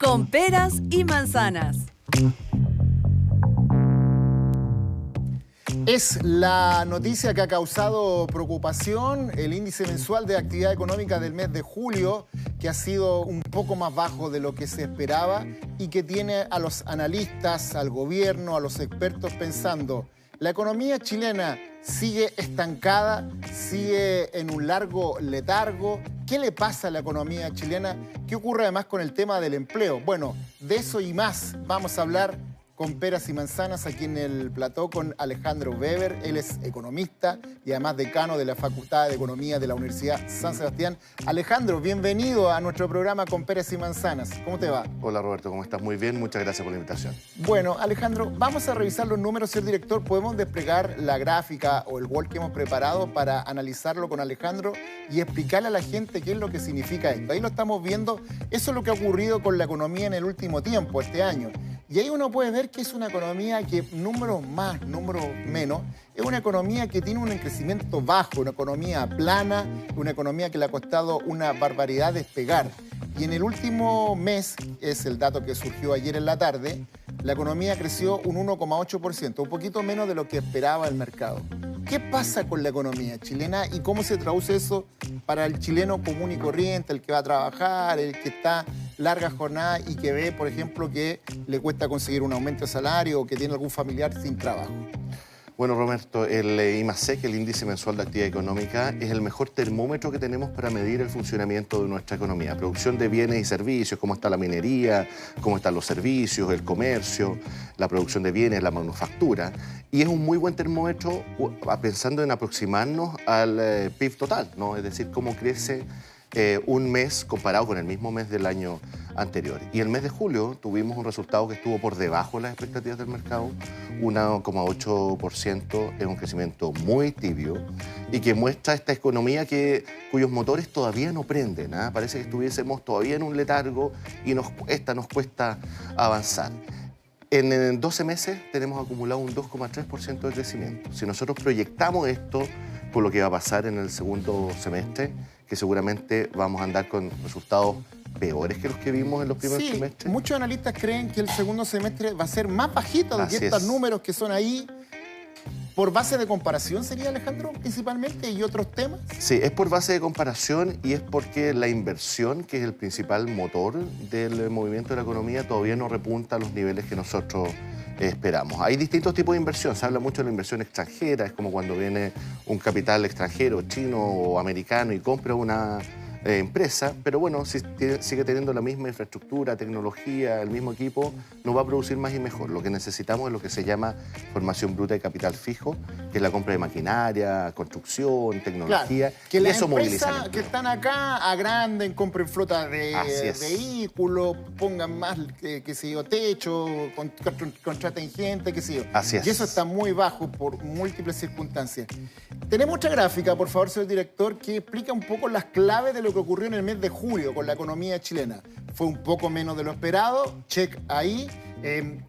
con peras y manzanas. Es la noticia que ha causado preocupación el índice mensual de actividad económica del mes de julio, que ha sido un poco más bajo de lo que se esperaba y que tiene a los analistas, al gobierno, a los expertos pensando: la economía chilena sigue estancada, sigue en un largo letargo. ¿Qué le pasa a la economía chilena? ¿Qué ocurre además con el tema del empleo? Bueno, de eso y más vamos a hablar con peras y manzanas aquí en el plató con Alejandro Weber. Él es economista y además decano de la Facultad de Economía de la Universidad San Sebastián. Alejandro, bienvenido a nuestro programa con peras y manzanas. ¿Cómo te va? Hola Roberto, ¿cómo estás? Muy bien, muchas gracias por la invitación. Bueno, Alejandro, vamos a revisar los números. Señor director, ¿podemos desplegar la gráfica o el Word que hemos preparado para analizarlo con Alejandro y explicarle a la gente qué es lo que significa esto? Ahí lo estamos viendo. Eso es lo que ha ocurrido con la economía en el último tiempo, este año. Y ahí uno puede ver que es una economía que, números más, números menos, es una economía que tiene un crecimiento bajo, una economía plana, una economía que le ha costado una barbaridad despegar. Y en el último mes, es el dato que surgió ayer en la tarde, la economía creció un 1,8%, un poquito menos de lo que esperaba el mercado. ¿Qué pasa con la economía chilena y cómo se traduce eso para el chileno común y corriente, el que va a trabajar, el que está larga jornada y que ve, por ejemplo, que le cuesta conseguir un aumento de salario o que tiene algún familiar sin trabajo? Bueno, Roberto, el IMASEC, el Índice Mensual de Actividad Económica, es el mejor termómetro que tenemos para medir el funcionamiento de nuestra economía. Producción de bienes y servicios, cómo está la minería, cómo están los servicios, el comercio, la producción de bienes, la manufactura. Y es un muy buen termómetro pensando en aproximarnos al PIB total, ¿no? Es decir, cómo crece un mes comparado con el mismo mes del año anterior. Y el mes de julio tuvimos un resultado que estuvo por debajo de las expectativas del mercado, 1,8%, es un crecimiento muy tibio y que muestra esta economía cuyos motores todavía no prenden, ¿eh? Parece que estuviésemos todavía en un letargo y nos cuesta avanzar. En 12 meses tenemos acumulado un 2,3% de crecimiento. Si nosotros proyectamos esto con lo que va a pasar en el segundo semestre, que seguramente vamos a andar con resultados peores que los que vimos en los primeros semestres. Muchos analistas creen que el segundo semestre va a ser más bajito de estos números que son ahí. ¿Por base de comparación sería, Alejandro, principalmente, y otros temas? Sí, es por base de comparación y es porque la inversión, que es el principal motor del movimiento de la economía, todavía no repunta a los niveles que nosotros esperamos. Hay distintos tipos de inversión. Se habla mucho de la inversión extranjera. Es como cuando viene un capital extranjero, chino o americano, y compra una empresa, pero bueno, si sigue teniendo la misma infraestructura, tecnología, el mismo equipo, nos va a producir más y mejor. Lo que necesitamos es lo que se llama formación bruta de capital fijo, que es la compra de maquinaria, construcción, tecnología. Claro, que las empresas que están acá agranden, compren flota de vehículos, pongan más, qué sé yo, techo, contraten gente, qué sé yo. Así es. Y eso está muy bajo por múltiples circunstancias. Tenemos otra gráfica, por favor, señor director, que explica un poco las claves de lo que ocurrió en el mes de julio con la economía chilena. Fue un poco menos de lo esperado, check ahí.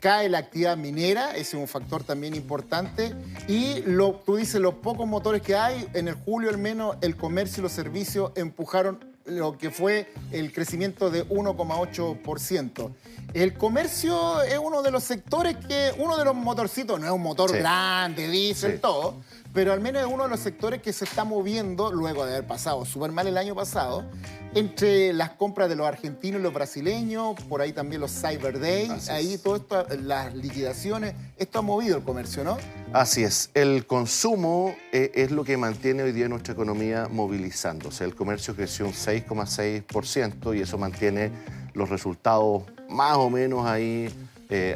Cae la actividad minera, ese es un factor también importante. Y tú dices, los pocos motores que hay, en el julio al menos el comercio y los servicios empujaron lo que fue el crecimiento de 1,8%. El comercio es uno de los sectores uno de los motorcitos, no es un motor grande, diésel, todo, pero al menos es uno de los sectores que se está moviendo luego de haber pasado súper mal el año pasado, entre las compras de los argentinos y los brasileños, por ahí también los Cyber Days, ahí todo esto, las liquidaciones, esto ha movido el comercio, ¿no? Así es. El consumo es lo que mantiene hoy día nuestra economía movilizándose. El comercio creció un 6,6% y eso mantiene los resultados más o menos ahí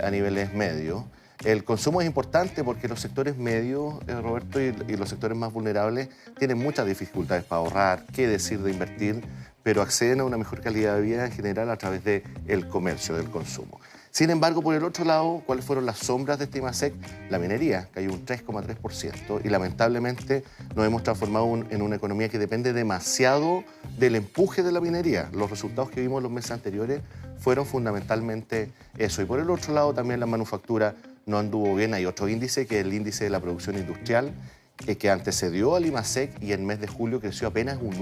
a niveles medios. El consumo es importante porque los sectores medios, Roberto, y los sectores más vulnerables tienen muchas dificultades para ahorrar, qué decir de invertir, pero acceden a una mejor calidad de vida en general a través del comercio, del consumo. Sin embargo, por el otro lado, ¿cuáles fueron las sombras de este IMASEC? La minería cayó un 3,3% y lamentablemente nos hemos transformado en una economía que depende demasiado del empuje de la minería. Los resultados que vimos en los meses anteriores fueron fundamentalmente eso. Y por el otro lado también la manufactura no anduvo bien. Hay otro índice que es el índice de la producción industrial que antecedió al IMASEC y en el mes de julio creció apenas un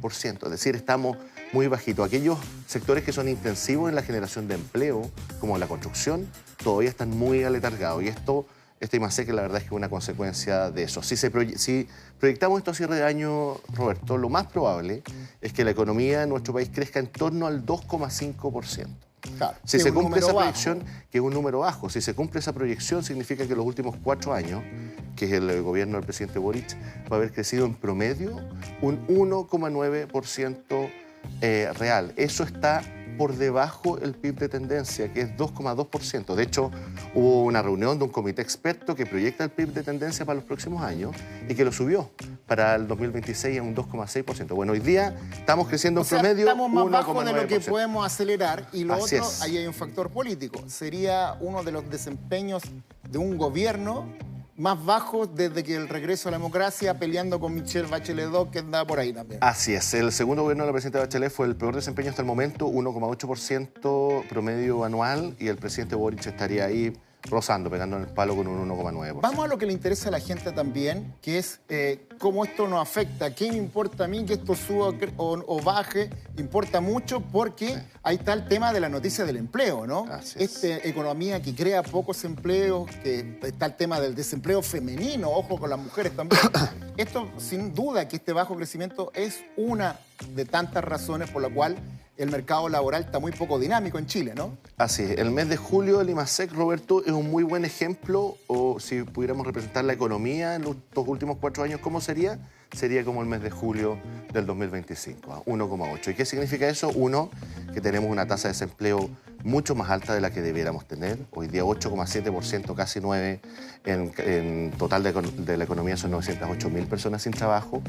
1%. Es decir, estamos muy bajito. Aquellos sectores que son intensivos en la generación de empleo, como la construcción, todavía están muy aletargados. Y este IMASEC, la verdad es que es una consecuencia de eso. Si proyectamos esto a cierre de año, Roberto, lo más probable es que la economía en nuestro país crezca en torno al 2,5%. Claro, si se cumple esa bajo. proyección, que es un número bajo, si se cumple esa proyección, significa que los últimos 4 años, que es el gobierno del presidente Boric, va a haber crecido en promedio un 1,9% real. Eso está por debajo del PIB de tendencia, que es 2,2%. De hecho, hubo una reunión de un comité experto que proyecta el PIB de tendencia para los próximos años y que lo subió para el 2026 a un 2,6%. Bueno, hoy día estamos creciendo en promedio 1,9%. Estamos más bajo de lo que podemos acelerar y lo Así otro, es. ahí hay un factor político. Sería uno de los desempeños de un gobierno más bajos desde que el regreso a la democracia, peleando con Michelle Bachelet II, que andaba por ahí también. Así es. El segundo gobierno de la presidenta Bachelet fue el peor desempeño hasta el momento, 1,8% promedio anual, y el presidente Boric estaría ahí rozando, pegando en el palo con un 1,9%. Vamos a lo que le interesa a la gente también, que es cómo esto nos afecta. ¿Qué me importa a mí que esto suba o baje? Importa mucho porque ahí está el tema de la noticia del empleo, ¿no? Así es. Esta economía que crea pocos empleos, que está el tema del desempleo femenino, ojo con las mujeres también. Esto, sin duda, que este bajo crecimiento es una de tantas razones por la cual el mercado laboral está muy poco dinámico en Chile, ¿no? Así es. El mes de julio del IMASEC, Roberto, es un muy buen ejemplo, o si pudiéramos representar la economía en estos últimos 4 años, ¿cómo sería? Sería como el mes de julio del 2025, a 1,8. ¿Y qué significa eso? Uno, que tenemos una tasa de desempleo mucho más alta de la que debiéramos tener. Hoy día 8,7%, casi 9%, en total de la economía son 908.000 personas sin trabajo.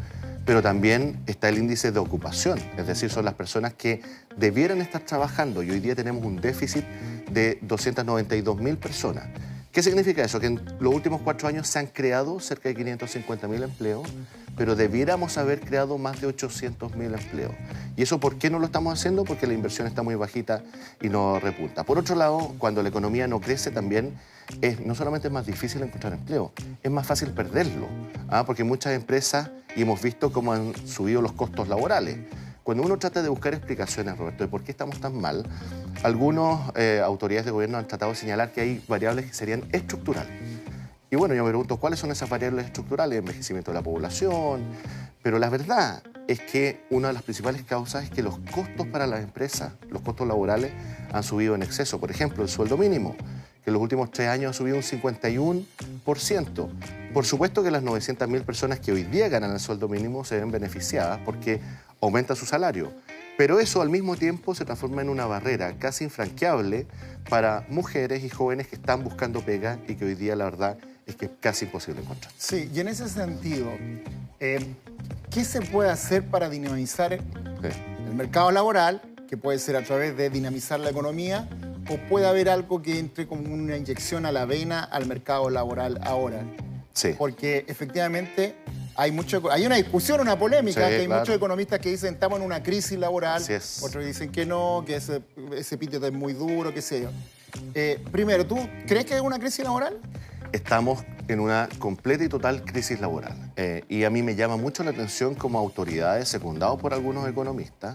Pero también está el índice de ocupación, es decir, son las personas que debieran estar trabajando, y hoy día tenemos un déficit de 292.000 personas. ¿Qué significa eso? Que en los últimos 4 años se han creado cerca de 550.000 empleos, pero debiéramos haber creado más de 800.000 empleos. ¿Y eso por qué no lo estamos haciendo? Porque la inversión está muy bajita y no repunta. Por otro lado, cuando la economía no crece también, no solamente es más difícil encontrar empleo, es más fácil perderlo. Porque muchas empresas, y hemos visto cómo han subido los costos laborales. Cuando uno trata de buscar explicaciones, Roberto, de por qué estamos tan mal, algunas autoridades de gobierno han tratado de señalar que hay variables que serían estructurales. Y bueno, yo me pregunto, ¿cuáles son esas variables estructurales? Envejecimiento de la población. Pero la verdad es que una de las principales causas es que los costos para las empresas, los costos laborales, han subido en exceso. Por ejemplo, el sueldo mínimo, que en los últimos 3 años ha subido un 51%. Por supuesto que las 900.000 personas que hoy día ganan el sueldo mínimo se ven beneficiadas porque aumenta su salario. Pero eso al mismo tiempo se transforma en una barrera casi infranqueable para mujeres y jóvenes que están buscando pega y que hoy día la verdad es que es casi imposible encontrar. Sí, y en ese sentido, ¿qué se puede hacer para dinamizar el mercado laboral, que puede ser a través de dinamizar la economía, o puede haber algo que entre como una inyección a la vena al mercado laboral ahora? Sí. Porque efectivamente hay una discusión, una polémica, Sí, que hay claro. muchos economistas que dicen estamos en una crisis laboral, Así es. otros dicen que no, que ese epíteto es muy duro, qué sé yo. Primero, ¿tú crees que es una crisis laboral? Estamos en una completa y total crisis laboral. Y a mí me llama mucho la atención como autoridades, secundados por algunos economistas,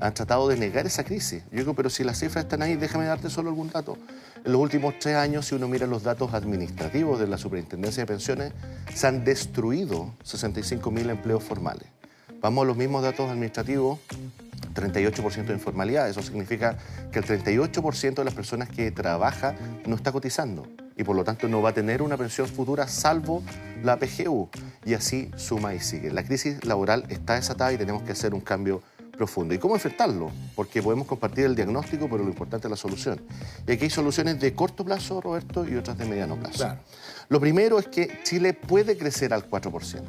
han tratado de negar esa crisis. Yo digo, pero si las cifras están ahí, déjame darte solo algún dato. En los últimos 3 años, si uno mira los datos administrativos de la Superintendencia de Pensiones, se han destruido 65.000 empleos formales. Vamos a los mismos datos administrativos, 38% de informalidad. Eso significa que el 38% de las personas que trabaja no está cotizando y por lo tanto no va a tener una pensión futura salvo la PGU. Y así suma y sigue. La crisis laboral está desatada y tenemos que hacer un cambio profundo. ¿Y cómo enfrentarlo? Porque podemos compartir el diagnóstico, pero lo importante es la solución. Y aquí hay soluciones de corto plazo, Roberto, y otras de mediano plazo. Claro. Lo primero es que Chile puede crecer al 4%.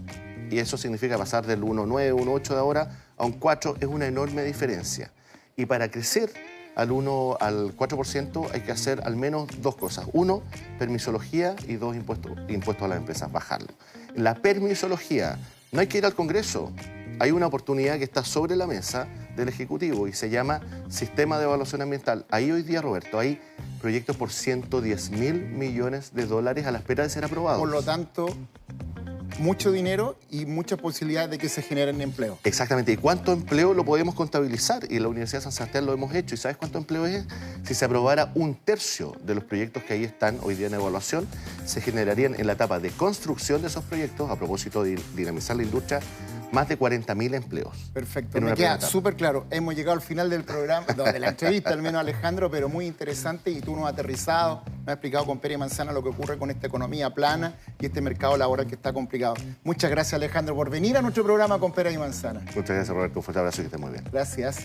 Y eso significa pasar del 1,9, 1,8 de ahora a un 4, es una enorme diferencia. Y para crecer al 4% hay que hacer al menos 2 cosas. 1, permisología, y 2, impuestos a las empresas, bajarlo. En la permisología no hay que ir al Congreso. Hay una oportunidad que está sobre la mesa del Ejecutivo y se llama Sistema de Evaluación Ambiental. Ahí hoy día, Roberto, hay proyectos por $110.000 millones a la espera de ser aprobados. Por lo tanto, mucho dinero y muchas posibilidades de que se generen empleo. Exactamente. ¿Y cuánto empleo lo podemos contabilizar? Y en la Universidad de San Sebastián lo hemos hecho. ¿Y sabes cuánto empleo es? Si se aprobara un tercio de los proyectos que ahí están hoy día en evaluación, se generarían en la etapa de construcción de esos proyectos, a propósito de dinamizar la industria, más de 40.000 empleos. Perfecto, me queda súper claro. Hemos llegado al final del programa, de la entrevista, al menos Alejandro, pero muy interesante y tú nos has aterrizado, nos has explicado con pera y manzana lo que ocurre con esta economía plana y este mercado laboral que está complicado. Muchas gracias, Alejandro, por venir a nuestro programa con pera y manzana. Muchas gracias, Roberto. Un fuerte abrazo y que estés muy bien. Gracias.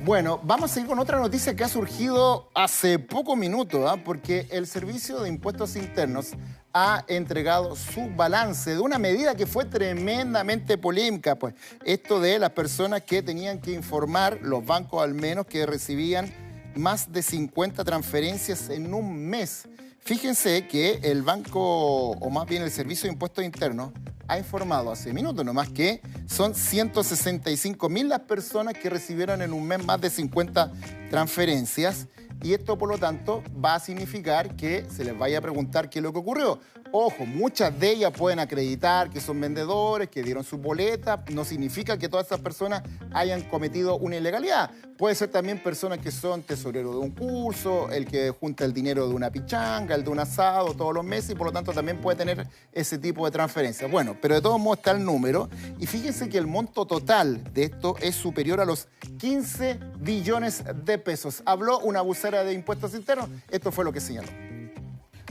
Bueno, vamos a seguir con otra noticia que ha surgido hace pocos minutos, porque el Servicio de Impuestos Internos ha entregado su balance de una medida que fue tremendamente polémica, pues esto de las personas que tenían que informar, los bancos al menos, que recibían más de 50 transferencias en un mes. Fíjense que el banco, o más bien el Servicio de Impuestos Internos, ha informado hace minutos nomás que son 165.000 las personas que recibieron en un mes más de 50 transferencias. Y esto, por lo tanto, va a significar que se les vaya a preguntar qué es lo que ocurrió. Ojo, muchas de ellas pueden acreditar que son vendedores, que dieron sus boletas. No significa que todas esas personas hayan cometido una ilegalidad. Puede ser también personas que son tesoreros de un curso, el que junta el dinero de una pichanga, el de un asado todos los meses y por lo tanto también puede tener ese tipo de transferencias. Bueno, pero de todos modos está el número y fíjense que el monto total de esto es superior a los 15 billones de pesos. Habló una vocera de Impuestos Internos, esto fue lo que señaló.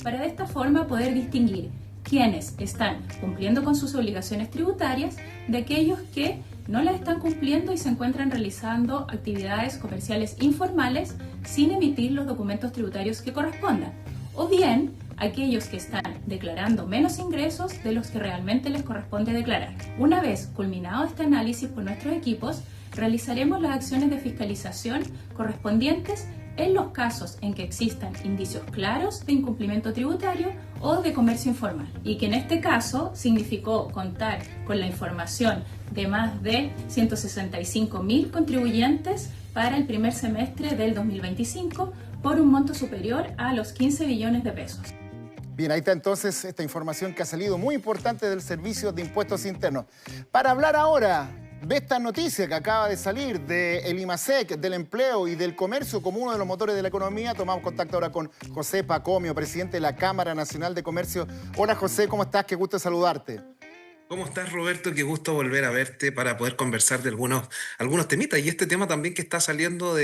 Para de esta forma poder distinguir quienes están cumpliendo con sus obligaciones tributarias de aquellos que no las están cumpliendo y se encuentran realizando actividades comerciales informales sin emitir los documentos tributarios que correspondan, o bien aquellos que están declarando menos ingresos de los que realmente les corresponde declarar. Una vez culminado este análisis por nuestros equipos, realizaremos las acciones de fiscalización correspondientes en los casos en que existan indicios claros de incumplimiento tributario o de comercio informal, y que en este caso significó contar con la información de más de 165.000 contribuyentes para el primer semestre del 2025 por un monto superior a los 15 billones de pesos. Bien, ahí está entonces esta información que ha salido muy importante del Servicio de Impuestos Internos. Para hablar ahora de esta noticia que acaba de salir del IMASEC, del empleo y del comercio como uno de los motores de la economía, tomamos contacto ahora con José Pacomio, presidente de la Cámara Nacional de Comercio. Hola José, ¿cómo estás? Qué gusto saludarte. ¿Cómo estás, Roberto? Qué gusto volver a verte para poder conversar de algunos temitas. Y este tema también que está saliendo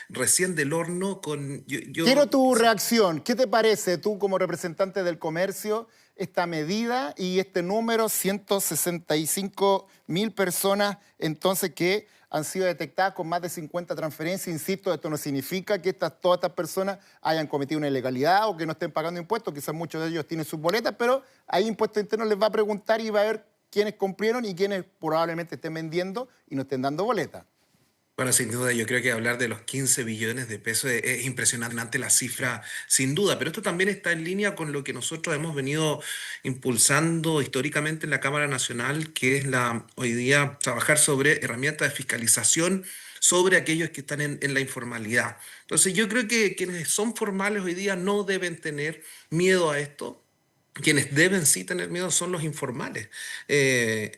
recién del horno con... Quiero tu reacción. ¿Qué te parece tú como representante del comercio esta medida y este número, 165.000 personas entonces que han sido detectadas con más de 50 transferencias? Insisto, esto no significa que todas estas personas hayan cometido una ilegalidad o que no estén pagando impuestos. Quizás muchos de ellos tienen sus boletas, pero ahí Impuestos Internos les va a preguntar y va a ver quiénes cumplieron y quiénes probablemente estén vendiendo y no estén dando boletas. Bueno, sin duda, yo creo que hablar de los 15 billones de pesos es impresionante la cifra, sin duda, pero esto también está en línea con lo que nosotros hemos venido impulsando históricamente en la Cámara Nacional, que es hoy día trabajar sobre herramientas de fiscalización sobre aquellos que están en la informalidad. Entonces, yo creo que quienes son formales hoy día no deben tener miedo a esto. Quienes deben sí tener miedo son los informales.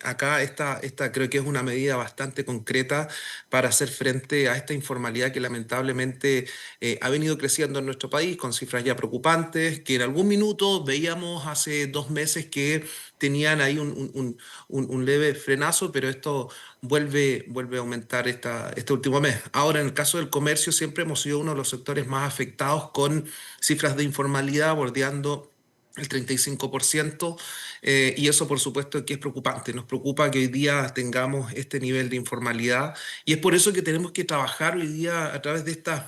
Acá esta creo que es una medida bastante concreta para hacer frente a esta informalidad que lamentablemente ha venido creciendo en nuestro país con cifras ya preocupantes, que en algún minuto veíamos hace 2 meses que tenían ahí un leve frenazo, pero esto vuelve a aumentar este último mes. Ahora, en el caso del comercio, siempre hemos sido uno de los sectores más afectados con cifras de informalidad bordeando el 35%, y eso por supuesto que es preocupante. Nos preocupa que hoy día tengamos este nivel de informalidad y es por eso que tenemos que trabajar hoy día a través de estas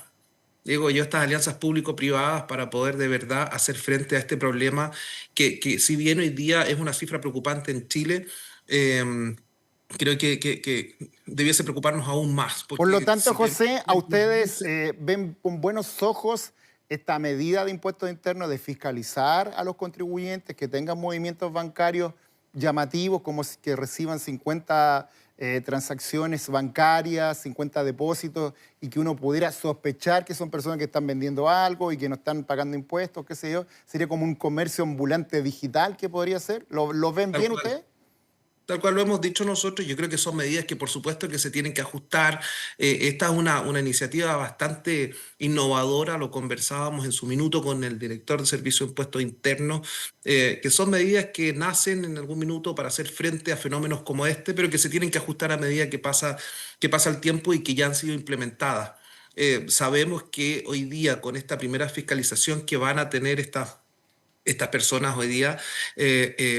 alianzas público-privadas para poder de verdad hacer frente a este problema que si bien hoy día es una cifra preocupante en Chile, creo que debiese preocuparnos aún más. Por lo tanto, José, a ustedes ven con buenos ojos esta medida de impuestos internos de fiscalizar a los contribuyentes que tengan movimientos bancarios llamativos, como que reciban 50 transacciones bancarias, 50 depósitos, y que uno pudiera sospechar que son personas que están vendiendo algo y que no están pagando impuestos, qué sé yo. Sería como un comercio ambulante digital que podría ser. ¿Lo ven bien ustedes? Tal cual lo hemos dicho nosotros, yo creo que son medidas que por supuesto que se tienen que ajustar. Esta es una iniciativa bastante innovadora, lo conversábamos en su minuto con el director de Servicio de Impuestos Internos, que son medidas que nacen en algún minuto para hacer frente a fenómenos como este, pero que se tienen que ajustar a medida que pasa el tiempo y que ya han sido implementadas. Sabemos que hoy día con esta primera fiscalización que van a tener estas personas hoy día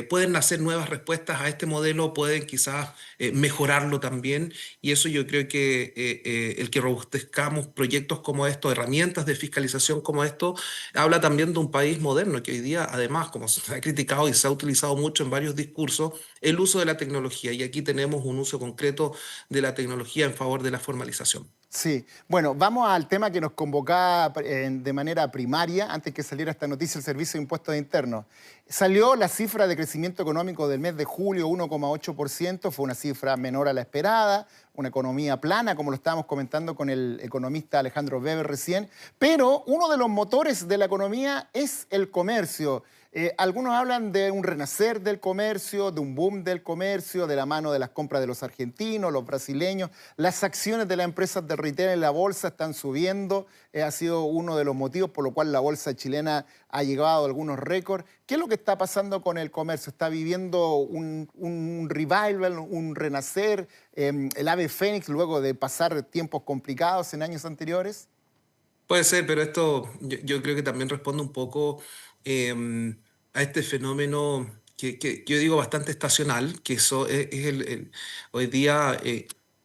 pueden hacer nuevas respuestas a este modelo, pueden quizás mejorarlo también, y eso yo creo que el que robustezcamos proyectos como estos, herramientas de fiscalización como esto, habla también de un país moderno que hoy día, además, como se ha criticado y se ha utilizado mucho en varios discursos, el uso de la tecnología, y aquí tenemos un uso concreto de la tecnología en favor de la formalización. Sí, bueno, vamos al tema que nos convocaba de manera primaria antes que saliera esta noticia el Servicio de Impuestos Internos. Salió la cifra de crecimiento económico del mes de julio, 1,8%, fue una cifra menor a la esperada, una economía plana, como lo estábamos comentando con el economista Alejandro Weber recién, pero uno de los motores de la economía es el comercio. Algunos hablan de un renacer del comercio, de un boom del comercio, de la mano de las compras de los argentinos, los brasileños. Las acciones de las empresas de retail en la bolsa están subiendo. Ha sido uno de los motivos por lo cual la bolsa chilena ha llegado a algunos récords. ¿Qué es lo que está pasando con el comercio? ¿Está viviendo un revival, un renacer, el ave fénix luego de pasar tiempos complicados en años anteriores? Puede ser, pero esto yo creo que también responde un poco a este fenómeno que yo digo bastante estacional, que eso es hoy día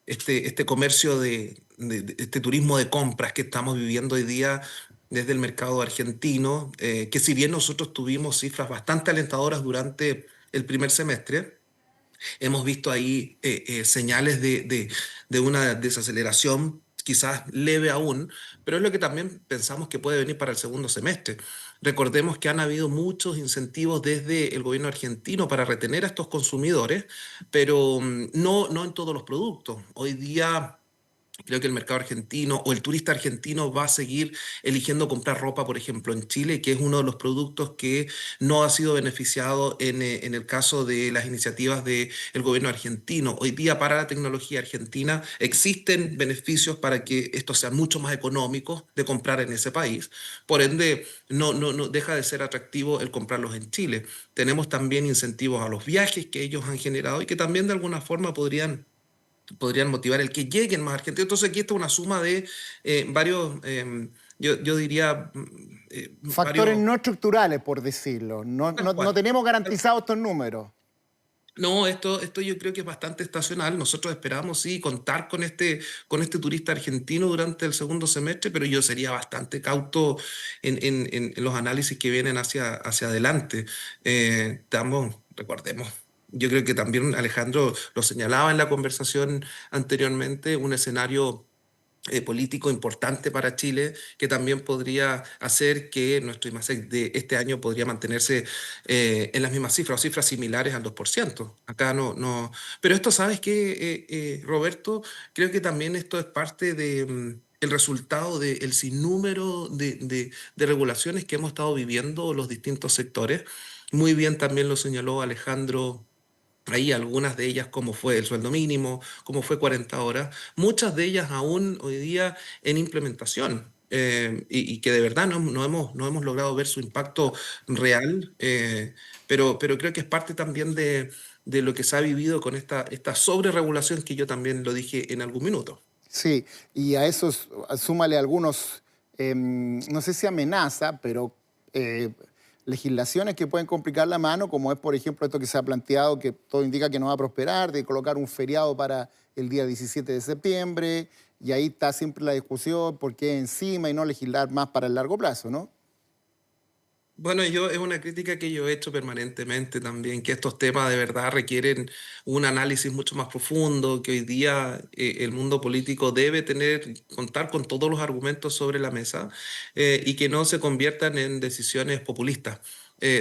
este comercio de este turismo de compras que estamos viviendo hoy día desde el mercado argentino, que si bien nosotros tuvimos cifras bastante alentadoras durante el primer semestre, hemos visto ahí señales de una desaceleración, quizás leve aún, pero es lo que también pensamos que puede venir para el segundo semestre. Recordemos que han habido muchos incentivos desde el gobierno argentino para retener a estos consumidores, pero no en todos los productos. Hoy día creo que el mercado argentino o el turista argentino va a seguir eligiendo comprar ropa, por ejemplo, en Chile, que es uno de los productos que no ha sido beneficiado en el caso de las iniciativas del gobierno argentino. Hoy día para la tecnología argentina existen beneficios para que esto sea mucho más económico de comprar en ese país. Por ende, no deja de ser atractivo el comprarlos en Chile. Tenemos también incentivos a los viajes que ellos han generado y que también de alguna forma podrían motivar el que lleguen más argentinos. Entonces aquí está una suma de varios, yo diría, Factores varios... no estructurales, por decirlo. Tal No cual. tenemos garantizados estos números. No, esto yo creo que es bastante estacional. Nosotros esperamos, sí, contar con este turista argentino durante el segundo semestre, pero yo sería bastante cauto en los análisis que vienen hacia adelante. Recordemos, yo creo que también Alejandro lo señalaba en la conversación anteriormente, un escenario político importante para Chile, que también podría hacer que nuestro IMASEC de este año podría mantenerse en las mismas cifras o cifras similares al 2%. Acá no. Pero esto, ¿sabes qué, Roberto? Creo que también esto es parte el resultado del sinnúmero de regulaciones que hemos estado viviendo los distintos sectores. Muy bien también lo señaló Alejandro. Ahí algunas de ellas, como fue el sueldo mínimo, como fue 40 horas, muchas de ellas aún hoy día en implementación. Y que de verdad no hemos logrado ver su impacto real, pero creo que es parte también de lo que se ha vivido con esta sobreregulación que yo también lo dije en algún minuto. Sí, y a eso súmale algunos, no sé si amenaza, pero legislaciones que pueden complicar la mano, como es, por ejemplo, esto que se ha planteado, que todo indica que no va a prosperar, de colocar un feriado para el día 17 de septiembre, y ahí está siempre la discusión, por qué encima y no legislar más para el largo plazo, ¿no? Bueno, es una crítica que yo he hecho permanentemente también, que estos temas de verdad requieren un análisis mucho más profundo, que hoy día el mundo político debe contar con todos los argumentos sobre la mesa y que no se conviertan en decisiones populistas.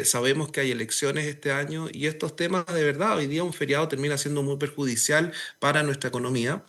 Sabemos que hay elecciones este año y estos temas de verdad, hoy día un feriado termina siendo muy perjudicial para nuestra economía.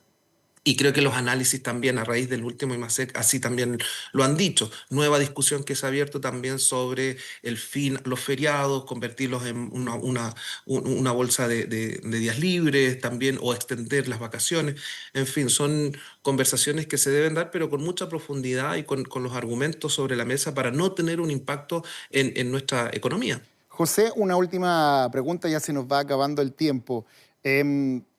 Y creo que los análisis también a raíz del último IMASEC así también lo han dicho. Nueva discusión que se ha abierto también sobre el fin, los feriados, convertirlos en una bolsa de días libres también o extender las vacaciones. En fin, son conversaciones que se deben dar, pero con mucha profundidad y con los argumentos sobre la mesa para no tener un impacto en nuestra economía. José, una última pregunta, ya se nos va acabando el tiempo.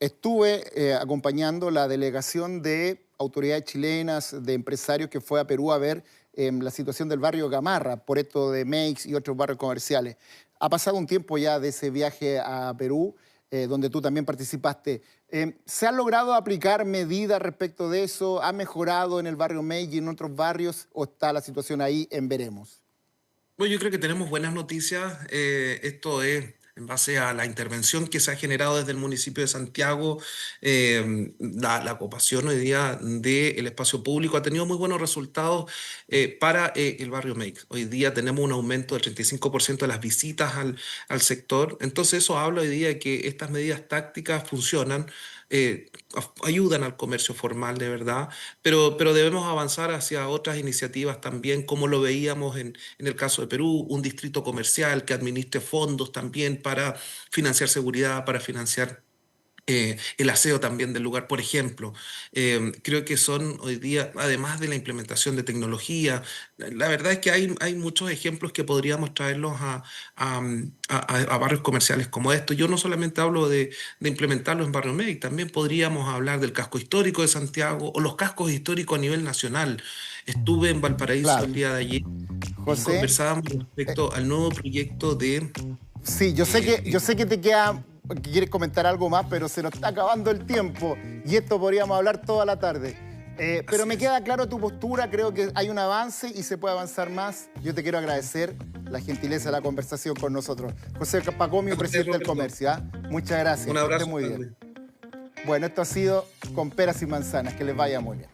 Estuve acompañando la delegación de autoridades chilenas, de empresarios que fue a Perú a ver la situación del barrio Gamarra, por esto de Meix y otros barrios comerciales. Ha pasado un tiempo ya de ese viaje a Perú, donde tú también participaste. ¿Se han logrado aplicar medidas respecto de eso? ¿Ha mejorado en el barrio Meix y en otros barrios? ¿O está la situación ahí en veremos? Bueno, yo creo que tenemos buenas noticias. Esto es en base a la intervención que se ha generado desde el municipio de Santiago. La ocupación hoy día del espacio público ha tenido muy buenos resultados para el barrio Meix. Hoy día tenemos un aumento del 35% de las visitas al sector. Entonces eso habla hoy día de que estas medidas tácticas funcionan. Ayudan al comercio formal de verdad, pero debemos avanzar hacia otras iniciativas también, como lo veíamos en el caso de Perú, un distrito comercial que administre fondos también para financiar seguridad, para financiar el aseo también del lugar, por ejemplo. Creo que son hoy día, además de la implementación de tecnología, la verdad es que hay muchos ejemplos que podríamos traerlos a barrios comerciales como estos. Yo no solamente hablo de implementarlo en Barrio Meix, también podríamos hablar del casco histórico de Santiago o los cascos históricos a nivel nacional. Estuve en Valparaíso Claro. el día de ayer y José, conversábamos respecto al nuevo proyecto de... sí, yo sé que te queda, que quieres comentar algo más, pero se nos está acabando el tiempo y esto podríamos hablar toda la tarde. Pero me queda claro tu postura, creo que hay un avance y se puede avanzar más. Yo te quiero agradecer la gentileza de la conversación con nosotros. José Pacomio, presidente del Comercio. ¿Ah? Muchas gracias. Un Que esté abrazo. muy bien. Bueno, esto ha sido Con Peras y Manzanas. Que les vaya muy bien.